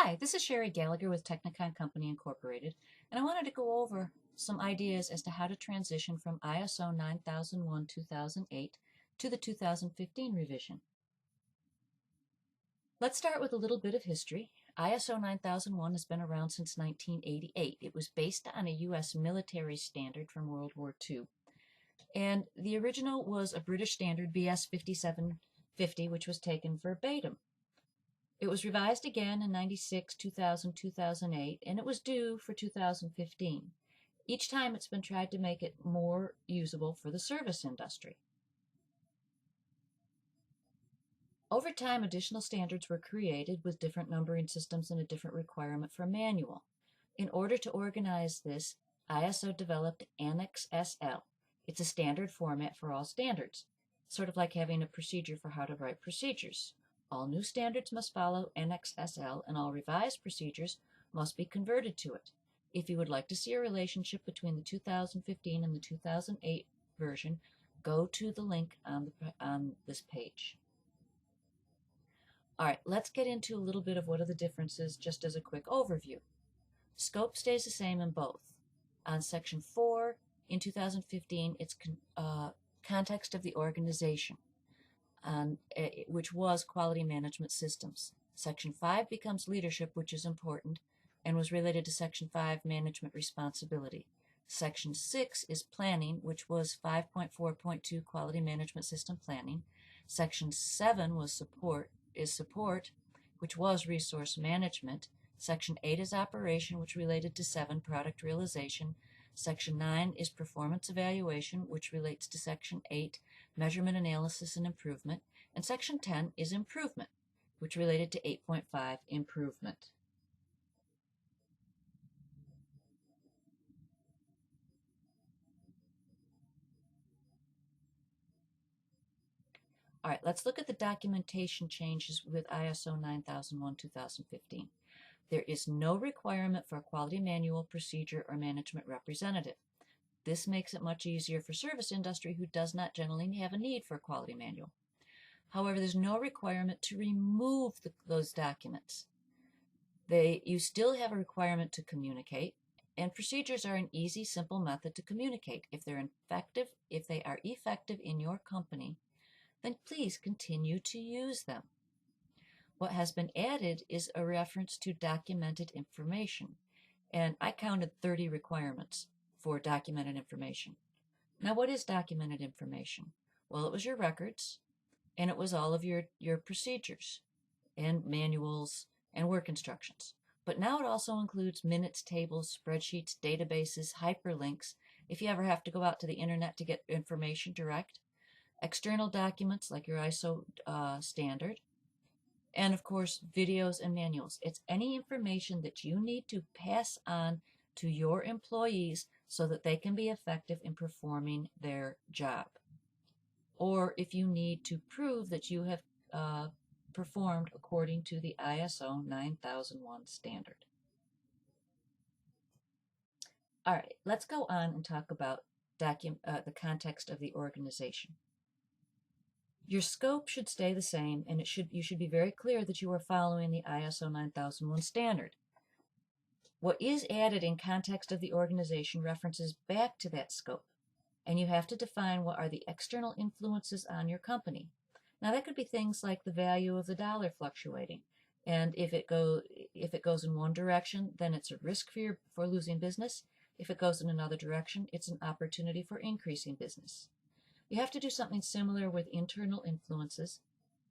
Hi, this is Sherry Gallagher with Technicon Company Incorporated, and I wanted to go over some ideas as to how to transition from ISO 9001-2008 to the 2015 revision. Let's start with a little bit of history. ISO 9001 has been around since 1988. It was based on a U.S. military standard from World War II. And the original was a British standard, BS 5750, which was taken verbatim. It was revised again in 96, 2000, 2008, and it was due for 2015. Each time it's been tried to make it more usable for the service industry. Over time, additional standards were created with different numbering systems and a different requirement for manual. In order to organize this, ISO developed Annex SL. It's a standard format for all standards, sort of like having a procedure for how to write procedures. All new standards must follow Annex SL, and all revised procedures must be converted to it. If you would like to see a relationship between the 2015 and the 2008 version, go to the link on this page. All right, let's get into a little bit of what are the differences just as a quick overview. Scope stays the same in both. On Section 4 in 2015, it's context of the organization, which was quality management systems. Section 5 becomes leadership, which is important, and was related to Section 5 management responsibility. Section 6 is planning, which was 5.4.2 quality management system planning. Section 7 was support, which was resource management. Section 8 is operation, which related to 7 product realization. Section 9 is performance evaluation, which relates to Section 8 measurement analysis and improvement. And Section 10 is improvement, which related to 8.5 improvement. All right, let's look at the documentation changes with ISO 9001-2015. There is no requirement for a quality manual, procedure, or management representative. This makes it much easier for service industry who does not generally have a need for a quality manual. However, there's no requirement to remove those documents. You still have a requirement to communicate, and procedures are an easy, simple method to communicate. If they are effective in your company, then please continue to use them. What has been added is a reference to documented information, and I counted 30 requirements for documented information. Now, what is documented information? Well, it was your records, and it was all of your procedures and manuals and work instructions. But now it also includes minutes, tables, spreadsheets, databases, hyperlinks, if you ever have to go out to the internet to get information direct, external documents like your ISO standard, and of course, videos and manuals. It's any information that you need to pass on to your employees so that they can be effective in performing their job. Or if you need to prove that you have performed according to the ISO 9001 standard. All right, let's go on and talk about the context of the organization. Your scope should stay the same, and you should be very clear that you are following the ISO 9001 standard. What is added in context of the organization references back to that scope, and you have to define what are the external influences on your company. Now, that could be things like the value of the dollar fluctuating, and if it goes in one direction, then it's a risk for losing business. If it goes in another direction, it's an opportunity for increasing business. You have to do something similar with internal influences,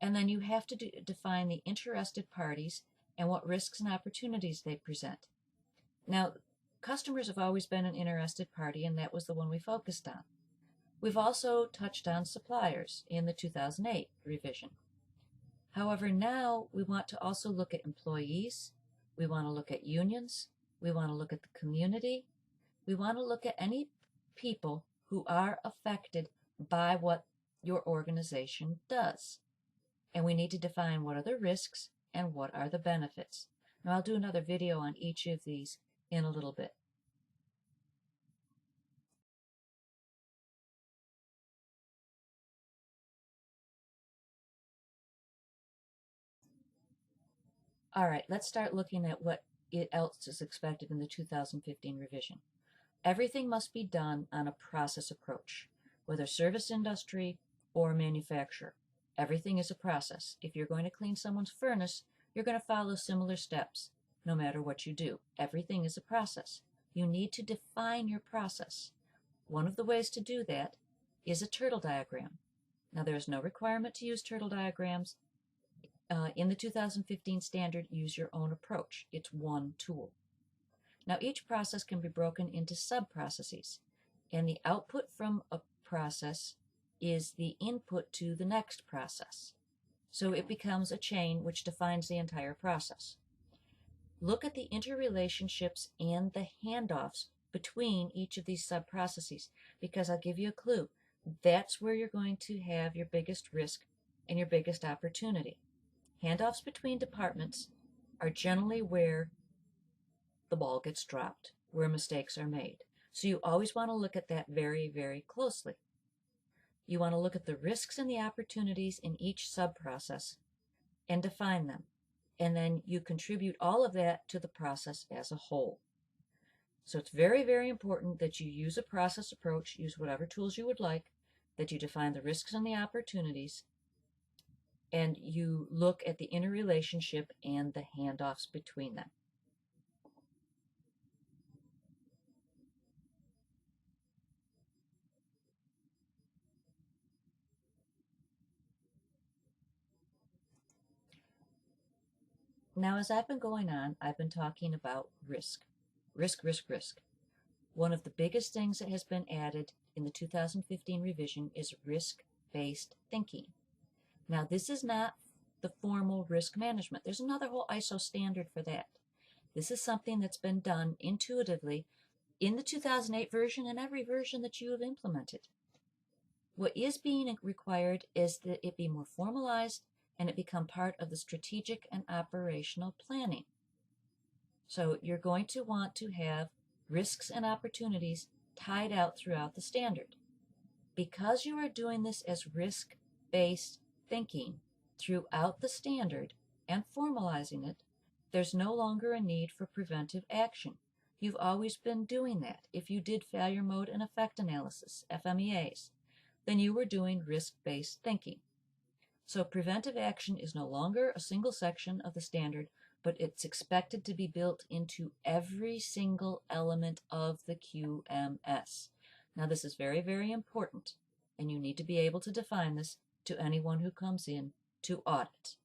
and then you have to define the interested parties and what risks and opportunities they present. Now, customers have always been an interested party, and that was the one we focused on. We've also touched on suppliers in the 2008 revision. However, now we want to also look at employees, we want to look at unions, we want to look at the community, we want to look at any people who are affected by what your organization does. And we need to define what are the risks and what are the benefits. Now, I'll do another video on each of these in a little bit. All right, let's start looking at what else is expected in the 2015 revision. Everything must be done on a process approach, whether service industry or manufacturer. Everything is a process. If you're going to clean someone's furnace, you're going to follow similar steps, no matter what you do. Everything is a process. You need to define your process. One of the ways to do that is a turtle diagram. Now, there is no requirement to use turtle diagrams. In the 2015 standard, use your own approach. It's one tool. Now, each process can be broken into sub-processes, and the output from a process is the input to the next process. So it becomes a chain which defines the entire process. Look at the interrelationships and the handoffs between each of these sub-processes, because I'll give you a clue. That's where you're going to have your biggest risk and your biggest opportunity. Handoffs between departments are generally where the ball gets dropped, where mistakes are made. So you always want to look at that very, very closely. You want to look at the risks and the opportunities in each sub-process and define them. And then you contribute all of that to the process as a whole. So it's very, very important that you use a process approach, use whatever tools you would like, that you define the risks and the opportunities, and you look at the interrelationship and the handoffs between them. Now, as I've been going on, I've been talking about risk. Risk, risk, risk. One of the biggest things that has been added in the 2015 revision is risk-based thinking. Now, this is not the formal risk management. There's another whole ISO standard for that. This is something that's been done intuitively in the 2008 version and every version that you have implemented. What is being required is that it be more formalized and it become part of the strategic and operational planning. So you're going to want to have risks and opportunities tied out throughout the standard. Because you are doing this as risk-based thinking throughout the standard and formalizing it, there's no longer a need for preventive action. You've always been doing that. If you did failure mode and effect analysis, FMEAs, then you were doing risk-based thinking. So preventive action is no longer a single section of the standard, but it's expected to be built into every single element of the QMS. Now, this is very, very important, and you need to be able to define this to anyone who comes in to audit.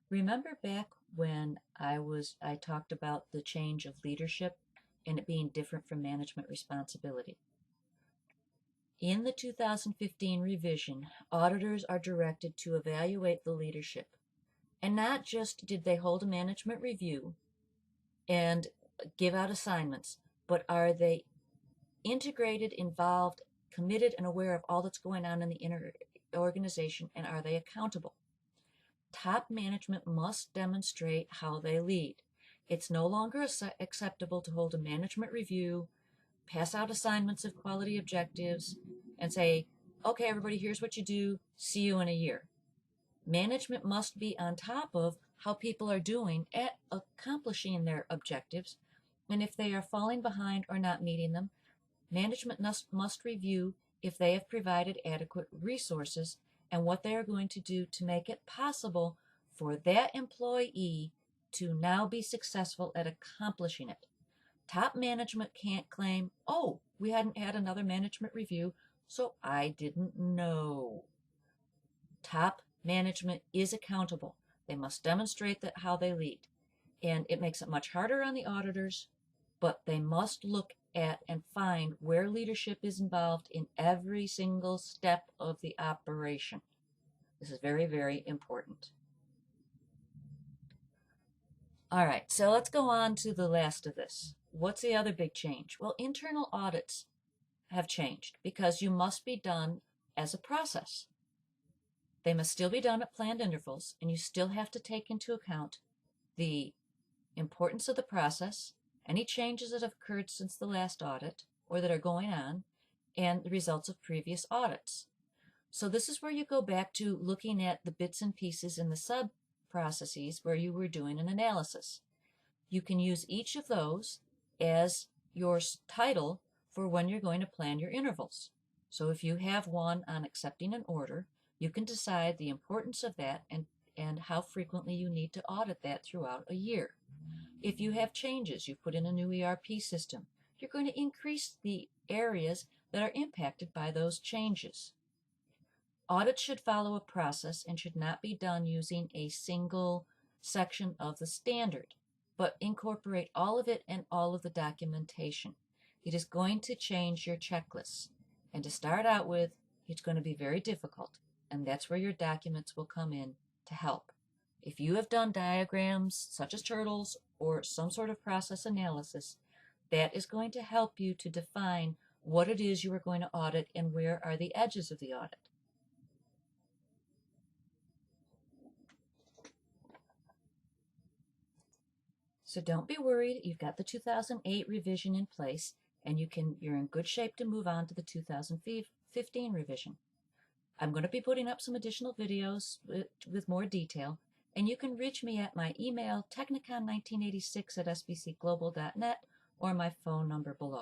Remember back when I talked about the change of leadership and it being different from management responsibility? In the 2015 revision, auditors are directed to evaluate the leadership. And not just did they hold a management review and give out assignments, but are they integrated, involved, committed, and aware of all that's going on in the organization, and are they accountable? Top management must demonstrate how they lead. It's no longer acceptable to hold a management review, pass out assignments of quality objectives, and say, okay, everybody, here's what you do, see you in a year. Management must be on top of how people are doing at accomplishing their objectives, and if they are falling behind or not meeting them, management must review if they have provided adequate resources and what they are going to do to make it possible for that employee to now be successful at accomplishing it. Top management can't claim, oh, we hadn't had another management review, so I didn't know. Top management is accountable. They must demonstrate that how they lead. And it makes it much harder on the auditors, but they must look at and find where leadership is involved in every single step of the operation. This is very, very important. All right, so let's go on to the last of this. What's the other big change? Well, internal audits have changed because you must be done as a process. They must still be done at planned intervals, and you still have to take into account the importance of the process, any changes that have occurred since the last audit or that are going on, and the results of previous audits. So this is where you go back to looking at the bits and pieces in the sub-processes where you were doing an analysis. You can use each of those as your title for when you're going to plan your intervals. So if you have one on accepting an order, you can decide the importance of that and how frequently you need to audit that throughout a year. If you have changes, you put in a new ERP system, you're going to increase the areas that are impacted by those changes. Audits should follow a process and should not be done using a single section of the standard, but incorporate all of it and all of the documentation. It is going to change your checklists. And to start out with, it's going to be very difficult, and that's where your documents will come in to help. If you have done diagrams such as turtles or some sort of process analysis, that is going to help you to define what it is you are going to audit and where are the edges of the audit. So don't be worried. You've got the 2008 revision in place, and you're in good shape to move on to the 2015 revision. I'm going to be putting up some additional videos with more detail, and you can reach me at my email technicon1986@sbcglobal.net or my phone number below.